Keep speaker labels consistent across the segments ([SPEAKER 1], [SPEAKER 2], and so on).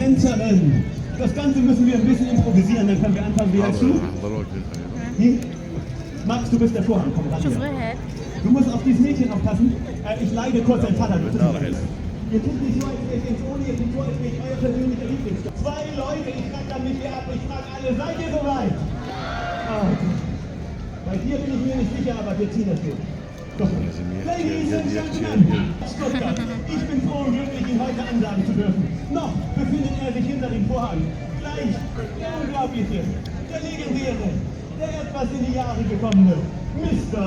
[SPEAKER 1] Tänzerin. Das Ganze müssen wir ein bisschen improvisieren, dann können wir anfangen. Wie heißt du? Max, du bist der Vorhang. Komm ran hier. Du musst auf dieses Mädchen aufpassen. Ich leide kurz dein Vater. Ihr tut nicht so, als wäre ich ins Ohne, ihr tut so, als wäre ich euer persönlicher Liebling. 2 Leute, ich frage dann nicht hier ab, ich frage alle, seid ihr soweit? Oh. Bei dir bin ich mir nicht sicher, aber wir ziehen das durch. Doch. Ladies and Gentlemen, Stuttgart, ich bin froh und glücklich, ihn heute ansagen zu dürfen. Noch befindet er sich hinter dem Vorhang. Gleich der Unglaubliche, der Legendäre, der etwas in die Jahre gekommene Mr.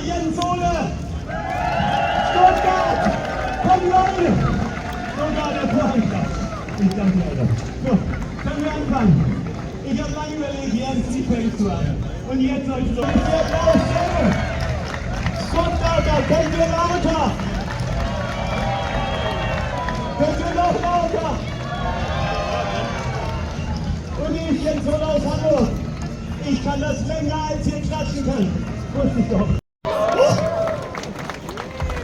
[SPEAKER 1] Jens Ole! Stuttgart! Komm Leute! Sogar der Vorhangplatz. Ich danke Alter. So, können wir anfangen? Ich habe lange überlegt, Jens die Fälle zu haben. Und jetzt soll es los. Stuttgarter, könnt ihr lauter? Könnt ihr noch lauter? Und ich Jens Ole aus Hamburg. Ich kann das länger als ihr klatschen kann. Wusste ich doch.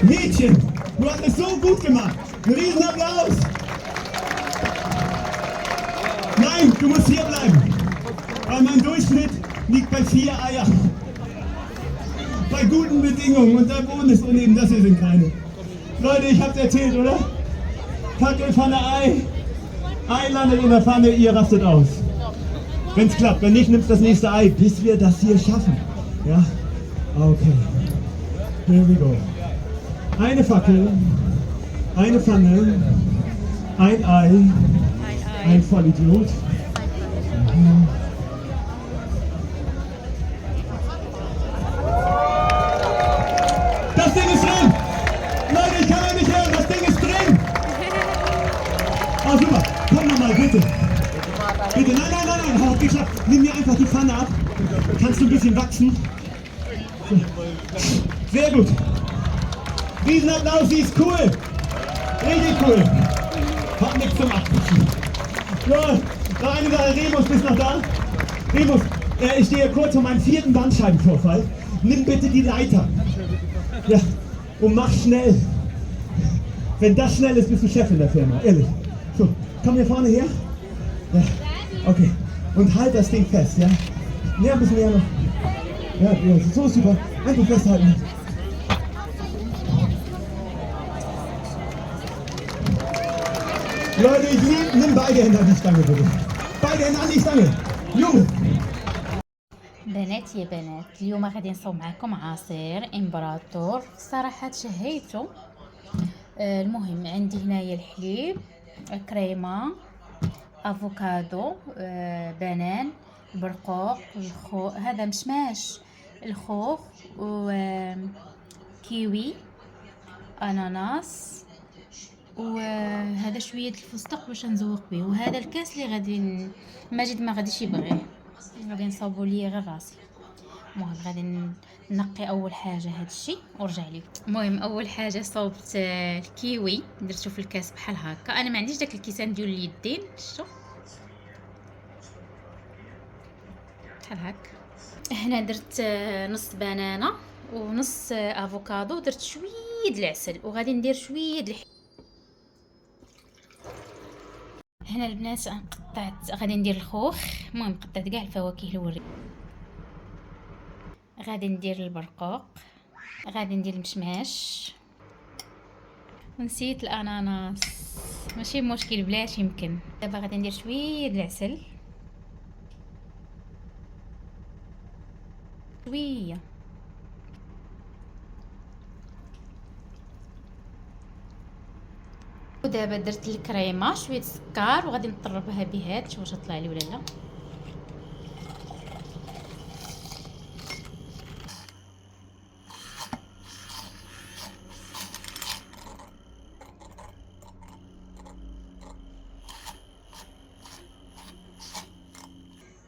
[SPEAKER 1] Mädchen, du hast es so gut gemacht. Ein Riesenapplaus. Nein, du musst hier bleiben. Weil mein Durchschnitt liegt bei 4 Eiern. Bei guten Bedingungen und der Boden ist uneben, das hier sind keine. Leute, ich hab's erzählt, oder? Packelpfanne Ei. Ei landet in der Pfanne, ihr rastet aus. Wenn es klappt, wenn nicht, nimmst das nächste Ei, bis wir das hier schaffen. Ja? Okay. Here we go. Eine Fackel, eine Pfanne, ein Ei, ein Vollidiot. Das Ding ist drin! Leute, ich kann euch nicht hören, das Ding ist drin! Oh super, komm nochmal, bitte. Bitte, nein, hat geklappt. Nimm mir einfach die Pfanne ab. Kannst du ein bisschen wachsen? So. Sehr gut. Riesenapplaus, sie ist cool. Richtig cool. Hat nichts zum Abputzen. So, noch eine Sache, Remus, bist noch da? Remus, ich stehe kurz vor meinem 4. Bandscheibenvorfall. Nimm bitte die Leiter. Ja, und mach schnell. Wenn das schnell ist, bist du Chef in der Firma, ehrlich. So, komm hier vorne her. Ja. Okay, und halt das Ding fest, ja? Ja, ein bisschen mehr noch. Ja, so ist super. Einfach festhalten. Leute, ich liebe, nimm beide Hände an die Stange, bitte. Beide Hände an die Stange. Junge.
[SPEAKER 2] بنات يا بنات، اليوم غادي نصاوب معكم عصير امبراطور. صراحة تشهيته. المهم عندي هنايا الحليب، كريمة، افوكادو، بنان، برقوق، هذا مشماش، الخوخ، وكيوي، اناناس، وهذا شويه الفستق باش نزوق به. وهذا الكاس اللي غادي ماجد ما غاديش يبغيه، غادي نصاوبوا ليه غير راسي. المهم غادي نقي اول حاجه هذا الشيء ورجع لي. المهم اول حاجه صوبت الكيوي، درته في الكاس بحال هكا. انا ما عنديش داك الكيسان ديال اليدين، شفتوا بحال هكا. هنا درت نص بنانه ونص افوكادو، درت شويه العسل وغادي ندير شويه الحليب. هنا البنات قطعت، غادي ندير الخوخ. المهم قطعت كاع الفواكه الوري. غادي ندير البرقوق، غادي ندير المشماش، ونسيت الاناناس. ماشي مشكل، بلاش يمكن. دابا غادي ندير شويه العسل، شويه، ودابا درت الكريمه، شويه السكر، وغادي نطربها بهاد. شوف واش طلع لي ولا لا.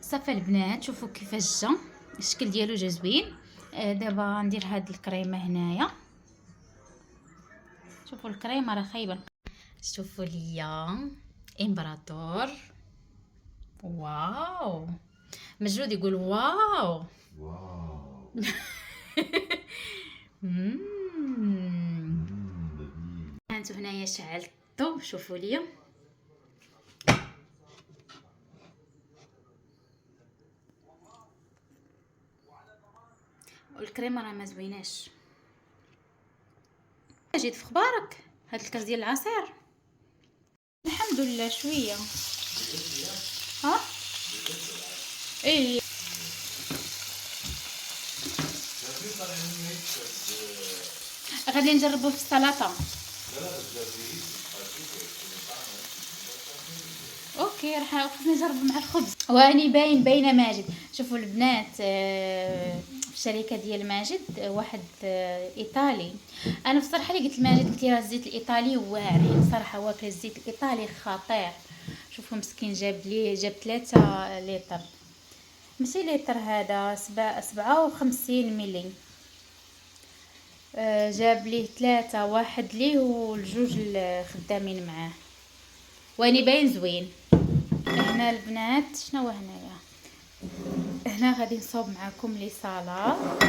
[SPEAKER 2] صافي البنات، شوفوا كيفاش جا الشكل ديالو، جا زوين. دابا ندير هاد الكريمه هنايا. شوفوا الكريمه راه خايبه. شوفوا ليا امبراطور. واو، مجرود يقول واو. هانتو هنايا شعلت الضو، شوفوا ليا. والكريمه راه ما زويناش. جيت في خبارك هاد الكاس ديال العصير. الحمد لله شويه. ها ايه غادي نجربو في السلطه. اوكي راح خصني نجرب مع الخبز. واني باينه ماجد. شوفوا البنات في الشركه ديال ماجد واحد ايطالي. انا بصراحه اللي قلت لماجد قلت له الزيت الايطالي واعر بصراحه، واكل الزيت الايطالي خطير. شوفوا مسكين جاب 3 لتر، ماشي لتر، هذا 57 ملي. جاب ليه 3، واحد ليه والجوج الخدامين معاه. واني باين زوين. هنا البنات شنو هنايا؟ هنا غادي نصاوب معكم لي صالات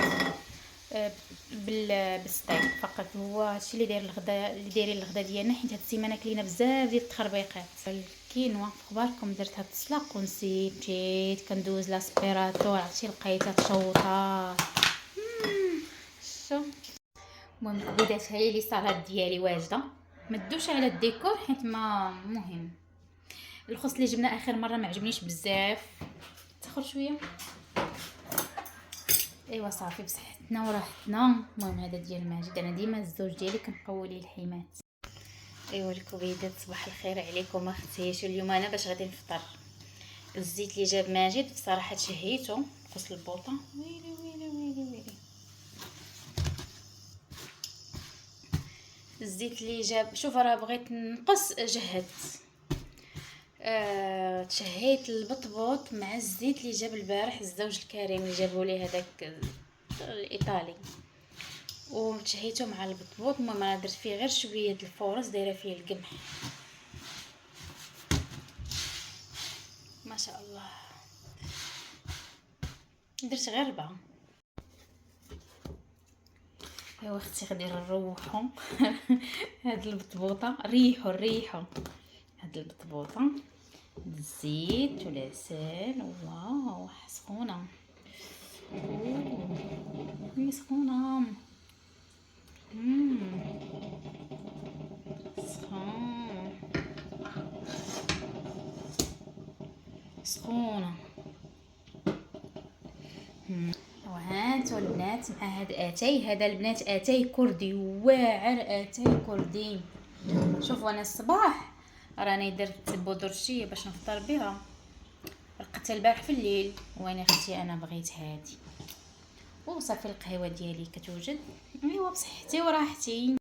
[SPEAKER 2] بالستيك فقط. هو هادشي اللي داير الغدا، اللي دايرين الغدا ديالنا، حيت هاد السيمانه كلينا بزاف ديال التخربيقات. الكينوا في اخباركم درتها تسلق ونسيت، مشيت كندوز لاسبيراتور، عرفتي لقيتها تشوطات. شو المهم بدات هي لي صالات ديالي واجده. ما تدوش على الديكور حيت ما مهم. الخص اللي جبنا اخر مره ما عجبنيش بزاف، تاخر شويه. ايوا صافي بصحتنا وراحتنا. المهم هذا ديال ماجد، انا ديما الزوج ديالي كنقوي ليه الحيمات. ايوا الكبيدات صباح الخير عليكم اختي. شو اليوم انا باش غادي نفطر. الزيت اللي جاب ماجد بصراحه تشهيته، قص البوطه. ويلي ويلي ويلي ويلي. الزيت اللي جاب، شوف راه بغيت نقص جهدت. تشهيت البطبوط مع الزيت اللي جاب البارح الزوج الكريم اللي جابوا لي هذاك الايطالي، وتشهيته مع البطبوط. المهم انا درت فيه غير شويه الفورص، دايره فيه القمح ما شاء الله. درت غير 4. ايوا اختي غادي نروحو هاد البطبوطه. ريحو هاد البطبوطه بالزيت والعسل. واو سخونه، هي سخونه. سخونه. وهانتو البنات مع هاد اتاي. هذا البنات اتاي كردي واعر، اتاي كردي. شوفوا انا الصباح راني درت بودرشيه باش نفطر بها، رقدت البارح في الليل. وانا اختي انا بغيت هادي، وصافي القهوه ديالي كتوجد. ايوا بصحتي وراحتي.